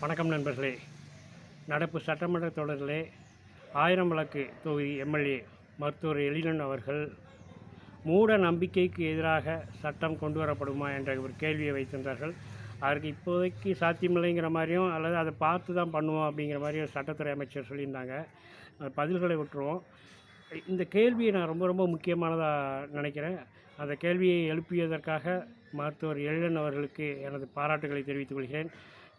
வணக்கம் நண்பர்களே. நடப்பு சட்டமன்ற தொடரிலே 1000 விளக்கு தொகுதி எம்எல்ஏ மருத்துவர் எழிலன் அவர்கள் மூட நம்பிக்கைக்கு எதிராக சட்டம் கொண்டு வரப்படுமா என்ற ஒரு கேள்வியை வைத்திருந்தார்கள். அதற்கு இப்போதைக்கு சாத்தியமில்லைங்கிற மாதிரியும் அல்லது அதை பார்த்து தான் பண்ணுவோம் அப்படிங்கிற மாதிரியும் சட்டத்துறை அமைச்சர் சொல்லியிருந்தாங்க. பதில்களை விட்டுருவோம். இந்த கேள்வியை நான் ரொம்ப முக்கியமானதாக நினைக்கிறேன். அந்த கேள்வியை எழுப்பியதற்காக மருத்துவர் எழிலன் அவர்களுக்கு எனது பாராட்டுகளை தெரிவித்துக் கொள்கிறேன்.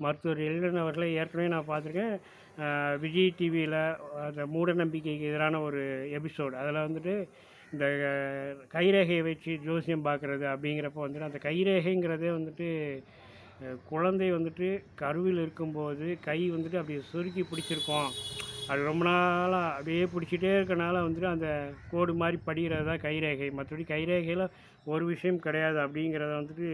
மருத்துவர் எழிலன் அவர்களை ஏற்கனவே நான் பார்த்துருக்கேன். விஜய் டிவியில் அந்த மூட நம்பிக்கைக்கு எதிரான ஒரு எபிசோடு, அதில் வந்துட்டு இந்த கைரேகையை வச்சு ஜோசியம் பார்க்குறது அப்படிங்கிறப்ப வந்துட்டு அந்த கைரேகைங்கிறதே வந்துட்டு குழந்தை வந்துட்டு கருவில் இருக்கும்போது கை வந்துட்டு அப்படி சுருக்கி பிடிச்சிருக்கோம், அது ரொம்ப நாளாக அப்படியே பிடிச்சிட்டே இருக்கனால வந்துட்டு அந்த கோடு மாதிரி படிகிறது தான் கைரேகை. மற்றபடி கைரேகையில் ஒரு விஷயம் கிடையாது அப்படிங்கிறத வந்துட்டு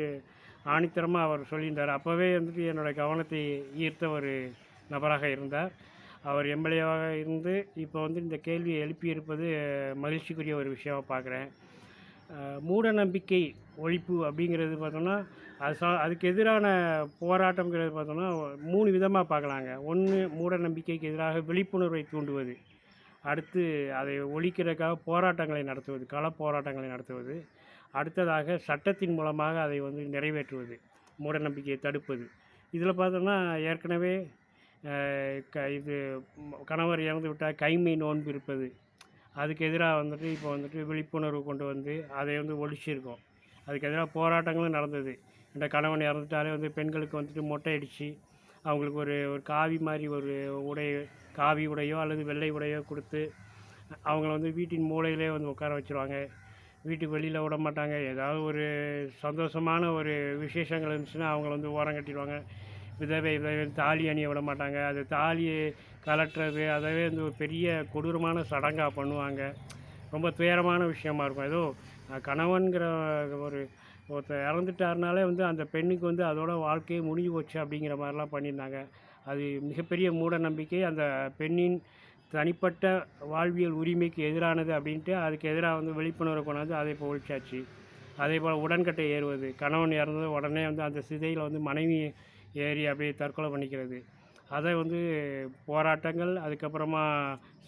ஆணித்தரமாக அவர் சொல்லியிருந்தார். அப்போவே வந்துட்டு என்னோடய கவனத்தை ஈர்த்த ஒரு நபராக இருந்தார். அவர் எம்எல்ஏவாக இருந்து இப்போ வந்து இந்த கேள்வியை எழுப்பியிருப்பது மகிழ்ச்சிக்குரிய ஒரு விஷயமாக பார்க்குறேன். மூட நம்பிக்கை ஒழிப்பு அப்படிங்கிறது பார்த்தோம்னா அதுக்கு எதிரான போராட்டங்கிறது பார்த்தோம்னா 3 விதமாக பார்க்கலாங்க. ஒன்று, மூட நம்பிக்கைக்கு எதிராக விழிப்புணர்வை தூண்டுவது. அடுத்து, அதை ஒழிக்கிறதுக்காக போராட்டங்களை நடத்துவது, கள போராட்டங்களை நடத்துவது. அடுத்ததாக, சட்டத்தின் மூலமாக அதை வந்து நிறைவேற்றுவது, மூட நம்பிக்கையை தடுப்பது. இதில் பார்த்தோம்னா ஏற்கனவே இது கணவர் இறந்து விட்டால் கைமை நோன்பு இருப்பது, அதுக்கு எதிராக வந்துட்டு இப்போ வந்துட்டு விழிப்புணர்வு கொண்டு வந்து அதை வந்து ஒழிச்சிருக்கோம். அதுக்கு எதிராக போராட்டங்களும் நடந்தது. இந்த கணவன் இறந்துட்டாலே வந்து பெண்களுக்கு வந்துட்டு மொட்டை அடித்து அவங்களுக்கு ஒரு காவி மாதிரி ஒரு காவி உடையோ அல்லது வெள்ளை உடையோ கொடுத்து அவங்கள வந்து வீட்டின் மூலையிலே வந்து உட்கார வச்சுருவாங்க. வீட்டுக்கு வெளியில் விட மாட்டாங்க. ஏதாவது ஒரு சந்தோஷமான ஒரு விசேஷங்கள் இருந்துச்சுன்னா அவங்கள வந்து ஓரம் கட்டிடுவாங்க. விதவை தாலி அணிய விட மாட்டாங்க. அது தாலியை கலட்டுறது அதவே வந்து ஒரு பெரிய கொடூரமான சடங்காக பண்ணுவாங்க. ரொம்ப துயரமான விஷயமா இருக்கும். ஏதோ கணவன்கிற ஒருத்தர் இறந்துட்டாருனாலே வந்து அந்த பெண்ணுக்கு வந்து அதோட வாழ்க்கையை முடிஞ்சு போச்சு அப்படிங்கிற மாதிரிலாம் பண்ணியிருந்தாங்க. அது மிகப்பெரிய மூட நம்பிக்கை. அந்த பெண்ணின் தனிப்பட்ட வாழ்வியல் உரிமைக்கு எதிரானது அப்படின்ட்டு அதுக்கு எதிராக வந்து விழிப்புணர்வு கொண்டாந்து அதை இப்போ ஒழிச்சாச்சு. அதே போல் உடன்கட்டை ஏறுவது, கணவன் இறந்தது உடனே வந்து அந்த சிதையில் வந்து மனைவி ஏறி அப்படியே தற்கொலை பண்ணிக்கிறது, அதை வந்து போராட்டங்கள் அதுக்கப்புறமா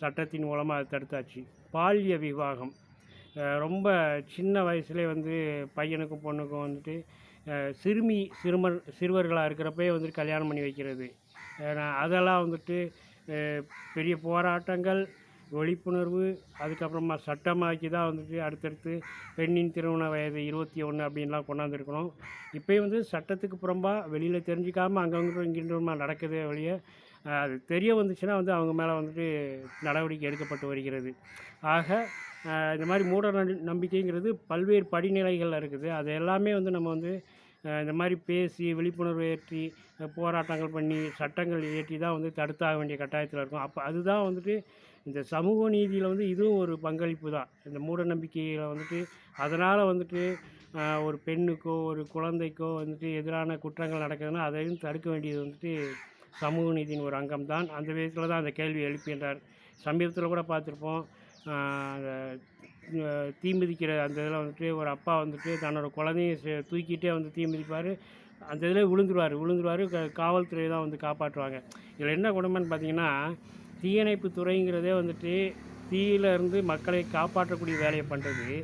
சட்டத்தின் மூலமாக அதை தடுத்தாச்சு. பால்ய விவாகம், ரொம்ப சின்ன வயசுலேயே வந்து பையனுக்கும் பொண்ணுக்கும் வந்துட்டு சிறுவர்களாக இருக்கிறப்பே வந்துட்டு கல்யாணம் பண்ணி வைக்கிறது, அதெல்லாம் வந்துட்டு பெரிய போராட்டங்கள், விழிப்புணர்வு, அதுக்கப்புறமா சட்டமாக்கி தான் வந்துட்டு அடுத்தடுத்து பெண்ணின் திருமண வயது 21 அப்படின்லாம் கொண்டாந்துருக்கணும். இப்போயும் வந்து சட்டத்துக்கு புறம்பாக வெளியில் தெரிஞ்சிக்காமல் அங்கங்கே இங்கிருமா நடக்குதே வழியே அது தெரிய வந்துச்சுன்னா வந்து அவங்க மேலே வந்துட்டு நடவடிக்கை எடுக்கப்பட்டு வருகிறது. ஆக இந்த மாதிரி மூட நம்பிக்கைங்கிறது பல்வேறு படிநிலைகளில் இருக்குது. அது எல்லாமே வந்து நம்ம வந்து இந்த மாதிரி பேசி விழிப்புணர்வு ஏற்றி போராட்டங்கள் பண்ணி சட்டங்கள் இயற்றி தான் வந்து தடுத்தாக வேண்டிய கட்டாயத்தில் இருக்கும். அப்போ அதுதான் வந்துட்டு இந்த சமூக நீதியில் வந்து இதுவும் ஒரு பங்களிப்பு தான். இந்த மூட நம்பிக்கையில் வந்துட்டு அதனால் வந்துட்டு ஒரு பெண்ணுக்கோ ஒரு குழந்தைக்கோ வந்துட்டு எதிரான குற்றங்கள் நடக்குதுன்னா அதையும் தடுக்க வேண்டியது வந்துட்டு சமூக நீதியின் ஒரு அங்கம் தான். அந்த விதத்தில் தான் அந்த கேள்வி எழுப்பின்றார். சமீபத்தில் கூட பார்த்துருப்போம், தீ மிதிக்கிற அந்த இதில் வந்துட்டு ஒரு அப்பா வந்துட்டு தன்னோட குழந்தைய தூக்கிட்டே வந்து தீ மிதிப்பார். அந்த இதில் விழுந்துருவார். காவல்துறை தான் வந்து காப்பாற்றுவாங்க. இதில் என்ன கொடுமைன்னு பார்த்தீங்கன்னா, தீயணைப்பு துறைங்கிறதே வந்துட்டு தீயிலேருந்து மக்களை காப்பாற்றக்கூடிய வேலையை பண்ணுறது.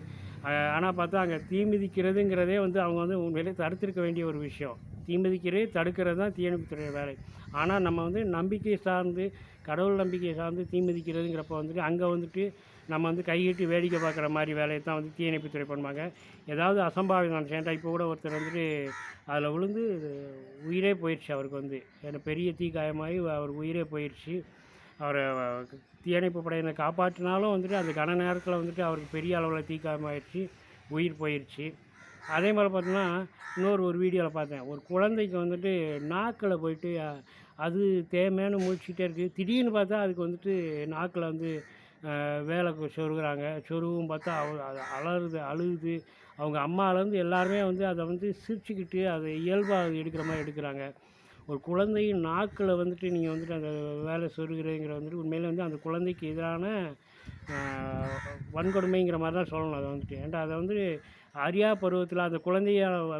ஆனால் பார்த்தா அங்கே தீ மிதிக்கிறதுங்கிறதே வந்து அவங்க வந்து உண்மையிலே தடுத்திருக்க வேண்டிய ஒரு விஷயம். தீ மிதிக்கிறதே தடுக்கிறது தான் தீயணைப்புத்துறை வேலை. ஆனால் நம்ம வந்து நம்பிக்கை சார்ந்து, கடவுள் நம்பிக்கை சார்ந்து தீ மிதிக்கிறதுங்கிறப்ப வந்துட்டு அங்கே வந்துட்டு நம்ம வந்து கையிட்டு வேடிக்கை பார்க்குற மாதிரி வேலையை தான் வந்து தீயணைப்புத்துறை பண்ணுவாங்க. ஏதாவது அசம்பாவிதம் நடந்துச்சேன்டா, இப்போ கூட ஒருத்தர் வந்துட்டு அதில் விழுந்து உயிரே போயிடுச்சு. அவருக்கு வந்து பெரிய தீ காயமாகி அவர் உயிரே போயிடுச்சு. அவரை தீயணைப்பு படையினர் காப்பாற்றினாலும் வந்துட்டு அந்த கன நேரத்தில் வந்துட்டு அவருக்கு பெரிய அளவில் தீ காயமாகிடுச்சு, உயிர் போயிடுச்சு. அதே மாதிரி பார்த்தோன்னா ஒரு வீடியோவில் பார்த்தேன், ஒரு குழந்தைக்கு வந்துட்டு நாக்கில் போயிட்டு அது தேமேன்னு முழிச்சிக்கிட்டே இருக்குது. திடீர்னு பார்த்தா அதுக்கு வந்துட்டு நாக்கில் வந்து வேலை சொருகுறாங்க. சொருகும் பார்த்தா அழுகுது. அவங்க அம்மாலேருந்து எல்லாருமே வந்து அதை வந்து சிரிச்சுக்கிட்டு அதை இயல்பாக எடுக்கிற மாதிரி எடுக்கிறாங்க. ஒரு குழந்தையின் நாக்கில் வந்துட்டு நீங்கள் வந்துட்டு அந்த வேலை சொருகிறதுங்கிற வந்துட்டு உண்மையிலே வந்து அந்த குழந்தைக்கு எதிரான வன்கொடுமைங்கிற மாதிரி தான் சொல்லணும். அதை வந்துட்டு ஏன்டா அதை வந்து அறியா பருவத்தில் அந்த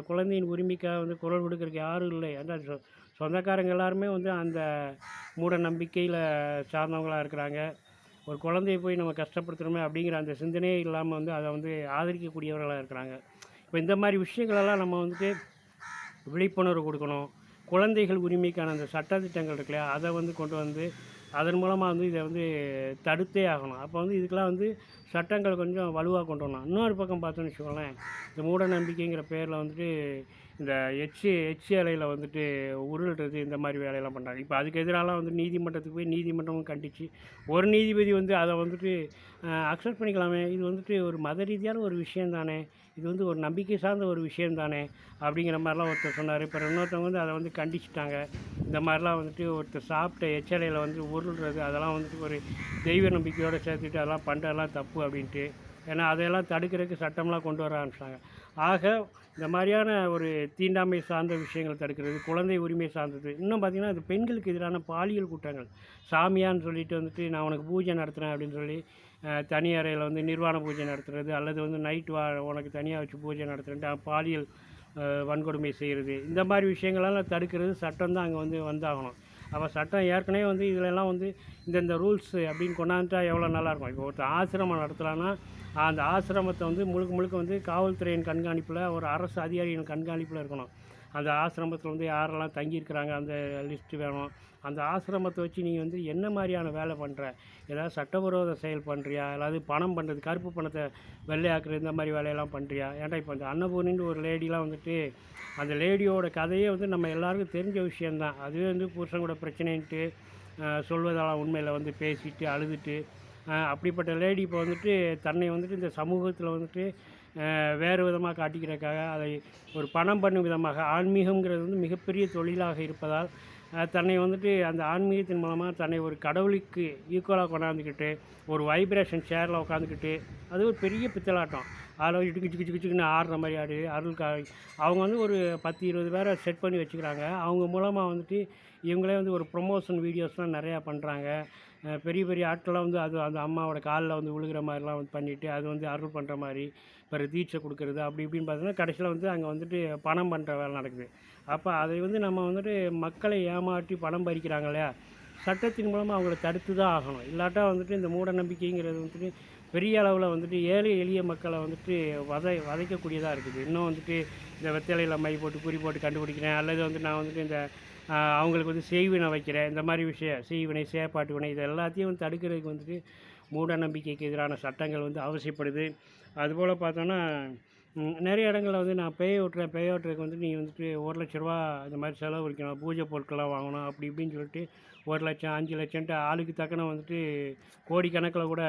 குழந்தையின் உரிமைக்காக வந்து குரல் கொடுக்கறதுக்கு யாரும் இல்லை. ஏன்டா சொந்தக்காரங்க எல்லாருமே வந்து அந்த மூட நம்பிக்கையில் சார்ந்தவங்களாக இருக்கிறாங்க. ஒரு குழந்தைய போய் நம்ம கஷ்டப்படுத்துகிறோமே அப்படிங்கிற அந்த சிந்தனையே இல்லாமல் வந்து அதை வந்து ஆதரிக்கக்கூடியவர்களாக இருக்கிறாங்க. இப்போ இந்த மாதிரி விஷயங்களெல்லாம் நம்ம வந்துட்டு விழிப்புணர்வு கொடுக்கணும். குழந்தைகள் உரிமைக்கான அந்த சட்டதிட்டங்கள் இருக்கு இல்லையா, அதை வந்து கொண்டு வந்து அதன் மூலமாக வந்து இதை வந்து தடுத்தே ஆகணும். அப்போ வந்து இதுக்கெல்லாம் வந்து சட்டங்கள் கொஞ்சம் வலுவாக கொண்டு வரணும். இன்னொரு பக்கம் பார்த்தோன்னு வச்சுக்கோங்களேன், இந்த மூட நம்பிக்கைங்கிற பேரில் வந்துட்டு இந்த எச்சி இலையில வந்துட்டு உருள்றது இந்த மாதிரி வேலையெல்லாம் பண்ணுறாங்க. இப்போ அதுக்கு எதிராலாம் வந்து நீதிமன்றத்துக்கு போய் நீதிமன்றமும் கண்டிச்சு, ஒரு நீதிபதி வந்து அதை வந்துட்டு அக்செப்ட் பண்ணிக்கலாமே, இது வந்துட்டு ஒரு மத ரீதியான ஒரு விஷயம் தானே, இது வந்து ஒரு நம்பிக்கை சார்ந்த ஒரு விஷயம் தானே அப்படிங்கிற மாதிரிலாம் ஒருத்தர் சொன்னார். இப்போ இன்னொருத்தவங்க வந்து அதை வந்து கண்டிச்சிட்டாங்க. இந்த மாதிரிலாம் வந்துட்டு ஒருத்தர் சாப்பிட்ட எச்சலையில் வந்து உருள்றது அதெல்லாம் வந்துட்டு ஒரு தெய்வ நம்பிக்கையோடு சேர்த்துட்டு அதெல்லாம் பண்ணுறதெல்லாம் தப்பு அப்படின்ட்டு. ஏன்னா அதையெல்லாம் தடுக்கிறதுக்கு சட்டம்லாம் கொண்டு வர ஆரம்பிச்சிட்டாங்க. ஆக இந்த மாதிரியான ஒரு தீண்டாமை சார்ந்த விஷயங்கள் தடுக்கிறது, குழந்தை உரிமை சார்ந்தது, இன்னும் பார்த்திங்கன்னா அது பெண்களுக்கு எதிரான பாலியல் குற்றங்கள், சாமியான்னு சொல்லிட்டு வந்துட்டு நான் உனக்கு பூஜை நடத்துகிறேன் அப்படின்னு சொல்லி தனி அறையில் வந்து நிர்வாண பூஜை நடத்துகிறது, அல்லது வந்து நைட் உனக்கு தனியாக வச்சு பூஜை நடத்துகிறேன்ட்டு பாலியல் வன்கொடுமை செய்கிறது, இந்த மாதிரி விஷயங்களெல்லாம் தடுக்கிறது சட்டம் தான் அங்கே வந்து வந்தாகணும். அப்போ சட்டம் ஏற்கனவே வந்து இதிலெல்லாம் வந்து இந்த ரூல்ஸு அப்படின்னு கொண்டாந்துட்டா எவ்வளோ நல்லாயிருக்கும். இப்போ ஒருத்தர் ஆசிரமம் நடத்துகிறான்னா அந்த ஆசிரமத்தை வந்து முழுக்க முழுக்க வந்து காவல்துறையின் கண்காணிப்பில், ஒரு அரசு அதிகாரியின் கண்காணிப்பில் இருக்கணும். அந்த ஆசிரமத்தில் வந்து யாரெல்லாம் தங்கியிருக்கிறாங்க அந்த லிஸ்ட்டு வேணும். அந்த ஆசிரமத்தை வச்சு நீ வந்து என்ன மாதிரியான வேலை பண்ணுற, ஏதாவது சட்டவிரோத செயல் பண்ணுறியா, அதாவது பணம் பண்ணுறது, கருப்பு பணத்தை வெள்ளையாக்குறது, இந்த மாதிரி வேலையெல்லாம் பண்ணுறியா? ஏன்டா இப்போ அந்த அன்னபூர்ணின்னு ஒரு லேடிலாம் வந்துட்டு அந்த லேடியோட கதையே வந்து நம்ம எல்லாருக்கும் தெரிஞ்ச விஷயந்தான். அதுவே வந்து புருஷன் கூட பிரச்சனைன்ட்டு சொல்வதெல்லாம் உண்மையில் வந்து பேசிட்டு அழுதுட்டு அப்படிப்பட்ட லேடி இப்போ வந்துட்டு தன்னை வந்துட்டு இந்த சமூகத்தில் வந்துட்டு வேறு விதமாக காட்டிக்கிறதுக்காக அதை ஒரு பணம் பண்ணும் விதமாக, ஆன்மீகங்கிறது வந்து மிகப்பெரிய தொழிலாக இருப்பதால் தன்னை வந்துட்டு அந்த ஆன்மீகத்தின் மூலமாக தன்னை ஒரு கடவுளுக்கு ஈக்குவலாக கொண்டாந்துக்கிட்டு ஒரு வைப்ரேஷன் சேரில் உட்காந்துக்கிட்டு, அது ஒரு பெரிய பித்தலாட்டம். அதில் இடுக்கு சிக்கு சிக்கு சிக்குன்னு ஆடுற மாதிரி ஆடி அவங்க வந்து ஒரு 10-20 பேரை செட் பண்ணி வச்சுக்கிறாங்க. அவங்க மூலமாக வந்துட்டு இவங்களே வந்து ஒரு ப்ரொமோஷன் வீடியோஸ்லாம் நிறையா பண்ணுறாங்க. பெரிய பெரிய ஆட்கள்லாம் வந்து அது அந்த அம்மாவோட காலில் வந்து விழுகிற மாதிரிலாம் வந்து பண்ணிவிட்டு அது வந்து அருள் பண்ணுற மாதிரி பிறகு தீட்சை கொடுக்குறது அப்படி இப்படின்னு பார்த்தீங்கன்னா கடைசியில் வந்து அங்கே வந்துட்டு பணம் பண்ணுற வேலை நடக்குது. அப்போ அதை வந்து நம்ம வந்துட்டு மக்களை ஏமாற்றி பணம் பறிக்கிறாங்க இல்லையா, சட்டத்தின் மூலமாக அவங்கள தடுத்து தான் ஆகணும். இல்லாட்டா வந்துட்டு இந்த மூட நம்பிக்கைங்கிறது வந்துட்டு பெரிய அளவில் வந்துட்டு ஏழை எளிய மக்களை வந்துட்டு வதைக்கக்கூடியதாக இருக்குது. இன்னும் வந்துட்டு இந்த வெத்தலையில் மை போட்டு குறி போட்டு கண்டுபிடிக்கிறேன், அல்லது வந்து நான் வந்துட்டு இந்த அவங்களுக்கு வந்து செய்வினை வைக்கிறேன், இந்த மாதிரி விஷயம் செய்வினை சேப்பாட்டு வினை இது எல்லாத்தையும் வந்து தடுக்கிறதுக்கு வந்துட்டு மூட நம்பிக்கைக்கு எதிரான சட்டங்கள் வந்து அவசியப்படுது. அதுபோல் பார்த்தோன்னா நிறைய இடங்களில் வந்து நான் பேய் ஓட்டுறதுக்கு வந்து நீ வந்துட்டு ரூ. 1,00,000 இந்த மாதிரி செலவழிக்கணும், பூஜை பொருட்கள்லாம் வாங்கணும் அப்படி இப்படின்னு சொல்லிட்டு 1,00,000 5,00,000ன்ட்டு ஆளுக்கு தக்கன வந்துட்டு கோடிக்கணக்கில் கூட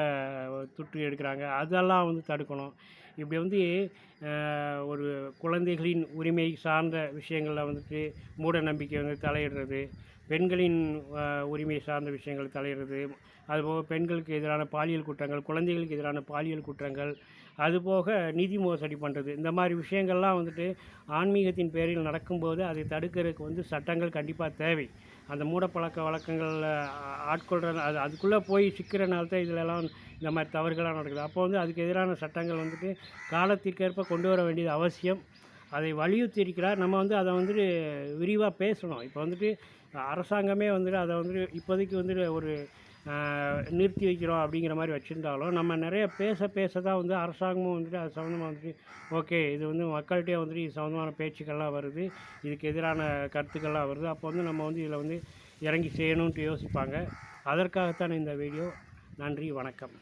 துட்டு எடுக்கிறாங்க. அதெல்லாம் வந்து தடுக்கணும். இப்படி வந்து ஒரு குழந்தைகளின் உரிமை சார்ந்த விஷயங்களில் வந்துட்டு மூட நம்பிக்கை வந்து தலையிடுறது, பெண்களின் உரிமை சார்ந்த விஷயங்கள் தலையிடுறது, அதுபோக பெண்களுக்கு எதிரான பாலியல் குற்றங்கள், குழந்தைகளுக்கு எதிரான பாலியல் குற்றங்கள், அதுபோக நிதி மோசடி பண்ணுறது, இந்த மாதிரி விஷயங்கள்லாம் வந்துட்டு ஆன்மீகத்தின் பேரில் நடக்கும்போது அதை தடுக்கிறதுக்கு வந்து சட்டங்கள் கண்டிப்பாக தேவை. அந்த மூட பழக்க வழக்கங்களில் ஆட்கொள்கிற அதுக்குள்ளே போய் சிக்கிறனால தான் இதிலெல்லாம் இந்த மாதிரி தவறுகளாக நடக்குது. அப்போ வந்து அதுக்கு எதிரான சட்டங்கள் வந்துட்டு காலத்திற்கேற்ப கொண்டு வர வேண்டியது அவசியம். அதை வலியுறுத்தி இருக்கிறார். நம்ம வந்து அதை வந்துட்டு விரிவாக பேசணும். இப்போ வந்துட்டு அரசாங்கமே வந்துட்டு அதை வந்துட்டு இப்போதைக்கு வந்துட்டு ஒரு நிறுத்தி வைக்கிறோம் அப்படிங்கிற மாதிரி வச்சுருந்தாலும், நம்ம நிறைய பேச தான் வந்து அரசாங்கமும் வந்துட்டு அது சம்மந்தமாக வந்துட்டு ஓகே இது வந்து மக்கள்கிட்டே வந்துட்டு இது சம்மந்தமான பேச்சுக்கள்லாம் வருது, இதுக்கு எதிரான கருத்துக்கள்லாம் வருது, அப்போ வந்து நம்ம வந்து இதில் வந்து இறங்கி செய்யணுன்ட்டு யோசிப்பாங்க. அதற்காகத்தான் இந்த வீடியோ. நன்றி, வணக்கம்.